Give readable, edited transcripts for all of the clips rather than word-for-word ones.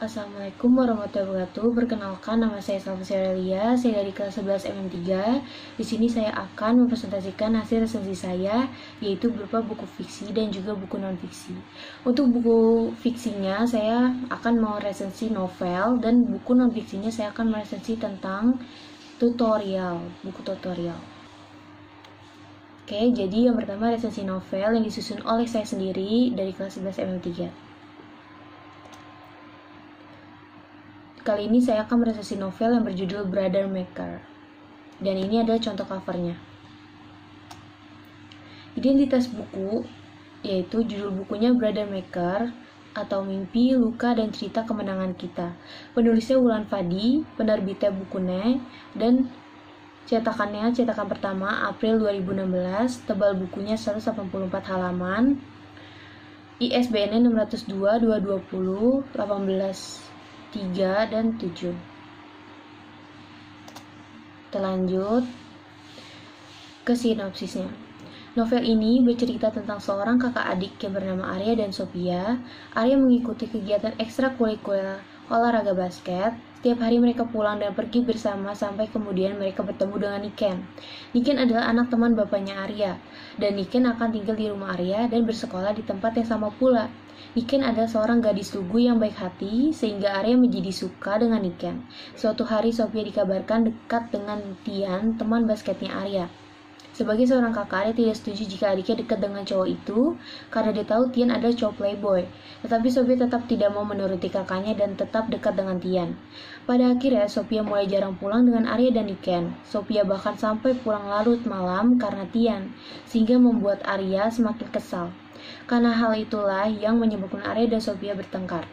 Assalamualaikum warahmatullahi wabarakatuh. Perkenalkan, nama saya Salva Aurelia. Saya dari kelas 11 MM3. Di sini saya akan mempresentasikan hasil resensi saya, yaitu berupa buku fiksi dan juga buku non-fiksi. Untuk buku fiksinya, saya akan mau resensi novel, dan buku non-fiksinya saya akan meresensi tentang buku tutorial. Oke, jadi yang pertama resensi novel yang disusun oleh saya sendiri dari kelas 11 MM3. Kali ini saya akan meresensi novel yang berjudul Brother Maker. Dan ini adalah contoh covernya. Identitas buku, yaitu judul bukunya Brother Maker, atau Mimpi, Luka, dan Cerita Kemenangan Kita. Penulisnya Wulan Fadi, penerbitnya Bukune, dan cetakan pertama April 2016, tebal bukunya 184 halaman, ISBN 602 220 18 3 dan 7. Kita lanjut ke sinopsisnya. Novel ini bercerita tentang seorang kakak adik yang bernama Arya dan Sophia. Arya mengikuti kegiatan ekstrakurikuler olahraga basket. Setiap hari mereka pulang dan pergi bersama sampai kemudian mereka bertemu dengan Niken. Niken adalah anak teman bapaknya Arya, dan Niken akan tinggal di rumah Arya dan bersekolah di tempat yang sama pula. Niken adalah seorang gadis lugu yang baik hati, sehingga Arya menjadi suka dengan Niken. Suatu hari Sophia dikabarkan dekat dengan Tian, teman basketnya Arya. Sebagai seorang kakak, Arya tidak setuju jika adiknya dekat dengan cowok itu, karena dia tahu Tian adalah cowok playboy. Tetapi Sophia tetap tidak mau menuruti kakaknya dan tetap dekat dengan Tian. Pada akhirnya, Sophia mulai jarang pulang dengan Arya dan Niken. Sophia bahkan sampai pulang larut malam karena Tian, sehingga membuat Arya semakin kesal. Karena hal itulah yang menyebabkan Arya dan Sophia bertengkar.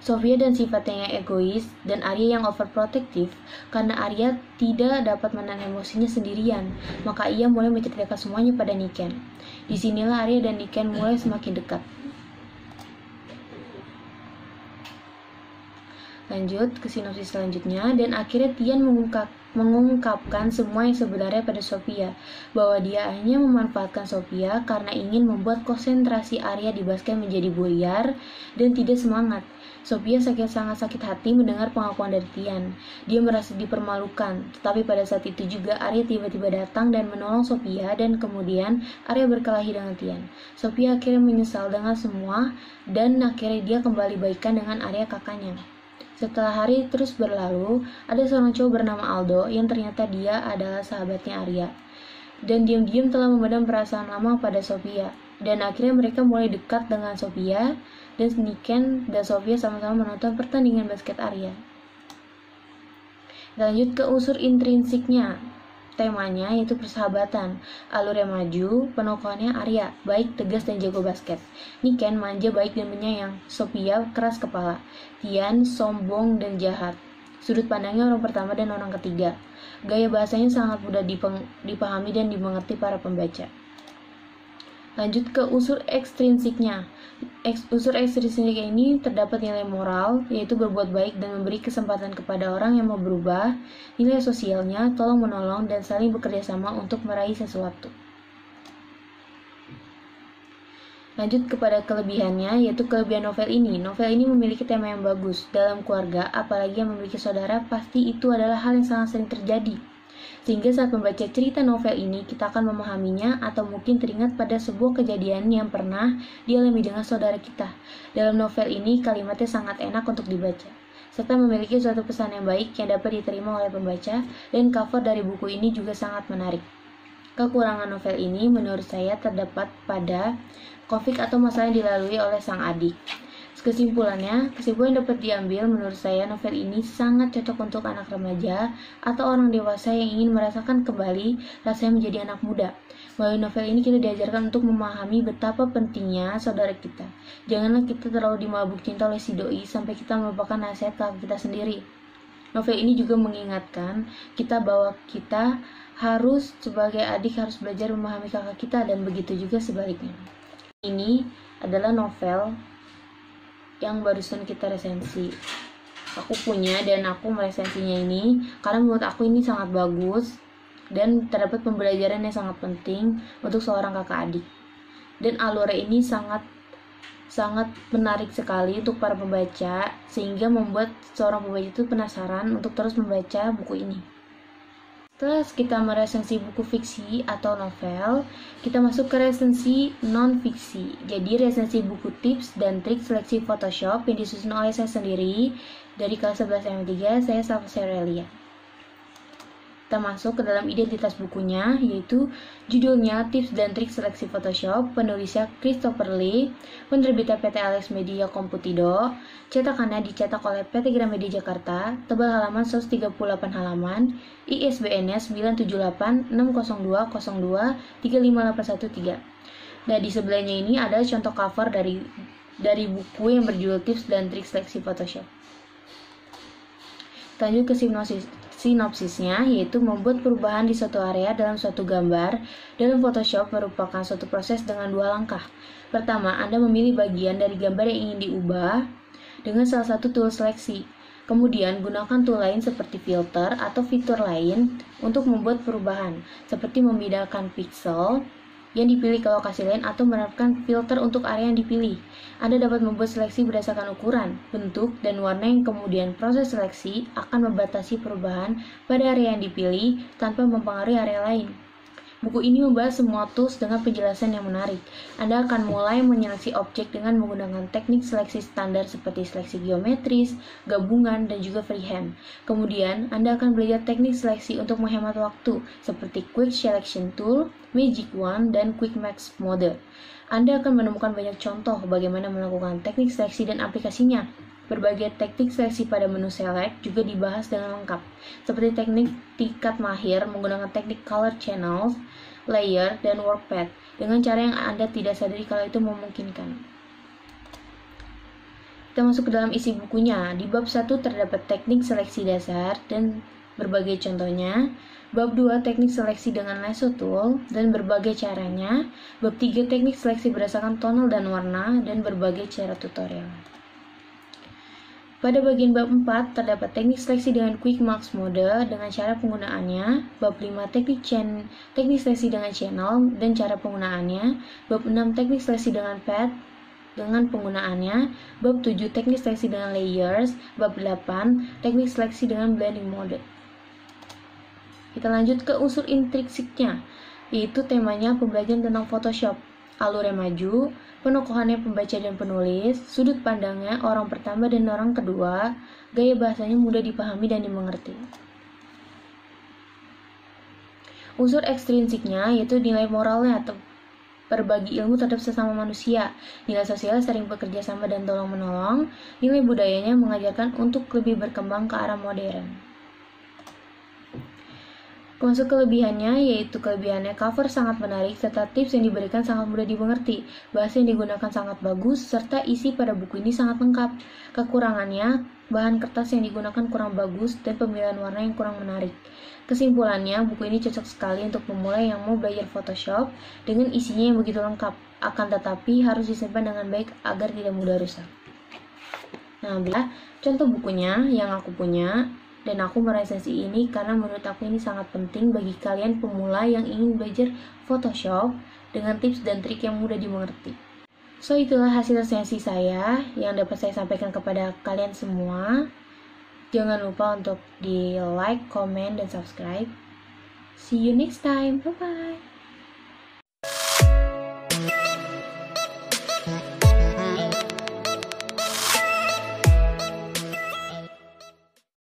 Sophia dan sifatnya yang egois, dan Arya yang overprotective. Karena Arya tidak dapat menahan emosinya sendirian, maka ia mulai menceritakan semuanya pada Niken. Disinilah Arya dan Niken mulai semakin dekat. Lanjut ke sinopsis selanjutnya, dan akhirnya Tian mengungkapkan semua yang sebenarnya pada Sophia, bahwa dia hanya memanfaatkan Sophia karena ingin membuat konsentrasi Arya di basket menjadi buyar dan tidak semangat. Sophia sangat sakit hati mendengar pengakuan dari Tian. Dia merasa dipermalukan, tetapi pada saat itu juga Arya tiba-tiba datang dan menolong Sophia, dan kemudian Arya berkelahi dengan Tian. Sophia akhirnya menyesal dengan semua, dan akhirnya dia kembali baikan dengan Arya kakaknya. Setelah hari terus berlalu, ada seorang cowok bernama Aldo yang ternyata dia adalah sahabatnya Arya. Dan diam-diam telah memendam perasaan lama pada Sophia. Dan akhirnya mereka mulai dekat dengan Sophia, dan Niken dan Sophia sama-sama menonton pertandingan basket Arya. Lanjut ke unsur intrinsiknya. Temanya yaitu persahabatan. Alurnya maju, penokohannya Arya, baik, tegas, dan jago basket. Niken manja, baik, dan penyayang. Sophia keras kepala. Tian sombong dan jahat. Sudut pandangnya orang pertama dan orang ketiga. Gaya bahasanya sangat mudah dipahami dan dimengerti para pembaca. Lanjut ke unsur ekstrinsiknya. Unsur ekstrinsik ini terdapat nilai moral, yaitu berbuat baik dan memberi kesempatan kepada orang yang mau berubah, nilai sosialnya, tolong-menolong, dan saling bekerja sama untuk meraih sesuatu. Lanjut kepada kelebihannya, yaitu kelebihan novel ini. Novel ini memiliki tema yang bagus. Dalam keluarga, apalagi yang memiliki saudara, pasti itu adalah hal yang sangat sering terjadi. Sehingga saat membaca cerita novel ini, kita akan memahaminya atau mungkin teringat pada sebuah kejadian yang pernah dialami dengan saudara kita. Dalam novel ini, kalimatnya sangat enak untuk dibaca, serta memiliki suatu pesan yang baik yang dapat diterima oleh pembaca, dan cover dari buku ini juga sangat menarik. Kekurangan novel ini menurut saya terdapat pada konflik atau masalah yang dilalui oleh sang adik. Kesimpulan yang dapat diambil menurut saya, novel ini sangat cocok untuk anak remaja atau orang dewasa yang ingin merasakan kembali rasanya menjadi anak muda. Melalui novel ini kita diajarkan untuk memahami betapa pentingnya saudara kita. Janganlah kita terlalu dimabuk cinta oleh si doi sampai kita melupakan nasihat kakak kita sendiri. Novel ini juga mengingatkan kita bahwa kita harus sebagai adik harus belajar memahami kakak kita, dan begitu juga sebaliknya. Ini adalah novel yang barusan kita resensi. Aku punya dan aku meresensinya ini karena menurut aku ini sangat bagus dan terdapat pembelajaran yang sangat penting untuk seorang kakak adik. Dan alurnya ini sangat sangat menarik sekali untuk para pembaca, sehingga membuat seorang pembaca itu penasaran untuk terus membaca buku ini. Setelah kita meresensi buku fiksi atau novel, kita masuk ke resensi non-fiksi. Jadi resensi buku tips dan trik seleksi Photoshop yang disusun oleh saya sendiri dari kelas 11 M3, saya Salva Aurelia. Kita masuk ke dalam identitas bukunya, yaitu judulnya Tips dan Trik Seleksi Photoshop, penulisnya Christopher Lee, penerbitnya PT Alex Media Komputido, cetakannya dicetak oleh PT Gramedia Jakarta, tebal halaman 138 halaman, ISBN-nya 9786020235813. Nah, di sebelahnya ini ada contoh cover dari buku yang berjudul Tips dan Trik Seleksi Photoshop. Lanjut ke sinopsisnya, yaitu membuat perubahan di suatu area dalam suatu gambar dalam Photoshop merupakan suatu proses dengan dua langkah. Pertama, Anda memilih bagian dari gambar yang ingin diubah dengan salah satu tool seleksi. Kemudian, gunakan tool lain seperti filter atau fitur lain untuk membuat perubahan, seperti memindahkan pixel yang dipilih ke lokasi lain atau menerapkan filter untuk area yang dipilih. Anda dapat membuat seleksi berdasarkan ukuran, bentuk, dan warna yang kemudian proses seleksi akan membatasi perubahan pada area yang dipilih tanpa mempengaruhi area lain. Buku ini membahas semua tools dengan penjelasan yang menarik. Anda akan mulai menyeleksi objek dengan menggunakan teknik seleksi standar seperti seleksi geometris, gabungan, dan juga freehand. Kemudian, Anda akan belajar teknik seleksi untuk menghemat waktu seperti Quick Selection Tool, Magic Wand, dan Quick Max Mode. Anda akan menemukan banyak contoh bagaimana melakukan teknik seleksi dan aplikasinya. Berbagai teknik seleksi pada menu select juga dibahas dengan lengkap, seperti teknik tingkat mahir menggunakan teknik color channels, layer, dan workpath, dengan cara yang Anda tidak sadari kalau itu memungkinkan. Kita masuk ke dalam isi bukunya. Di bab 1 terdapat teknik seleksi dasar dan berbagai contohnya. Bab 2 teknik seleksi dengan lasso tool dan berbagai caranya. Bab 3 teknik seleksi berdasarkan tonal dan warna dan berbagai cara tutorial. Pada bagian bab 4 terdapat teknik seleksi dengan Quick Max Mode dengan cara penggunaannya. Bab 5 teknik seleksi dengan channel dan cara penggunaannya. Bab 6 teknik seleksi dengan path dengan penggunaannya. Bab 7 teknik seleksi dengan layers. Bab 8 teknik seleksi dengan blending mode. Kita lanjut ke unsur intrinsiknya, yaitu temanya pembelajaran tentang Photoshop. Alurnya maju, penokohannya pembaca dan penulis, sudut pandangnya orang pertama dan orang kedua, gaya bahasanya mudah dipahami dan dimengerti. Unsur ekstrinsiknya yaitu nilai moralnya atau berbagi ilmu terhadap sesama manusia, nilai sosial sering bekerja sama dan tolong-menolong, nilai budayanya mengajarkan untuk lebih berkembang ke arah modern. Masuk kelebihannya, yaitu kelebihannya cover sangat menarik serta tips yang diberikan sangat mudah dimengerti, bahasa yang digunakan sangat bagus, serta isi pada buku ini sangat lengkap. Kekurangannya, bahan kertas yang digunakan kurang bagus dan pemilihan warna yang kurang menarik. Kesimpulannya, buku ini cocok sekali untuk pemula yang mau belajar Photoshop dengan isinya yang begitu lengkap, akan tetapi harus disimpan dengan baik agar tidak mudah rusak. Nah, contoh bukunya yang aku punya, dan aku meresensi ini karena menurut aku ini sangat penting bagi kalian pemula yang ingin belajar Photoshop dengan tips dan trik yang mudah dimengerti. So, itulah hasil resensi saya yang dapat saya sampaikan kepada kalian semua. Jangan lupa untuk di like, comment, dan subscribe. See you next time. Bye-bye.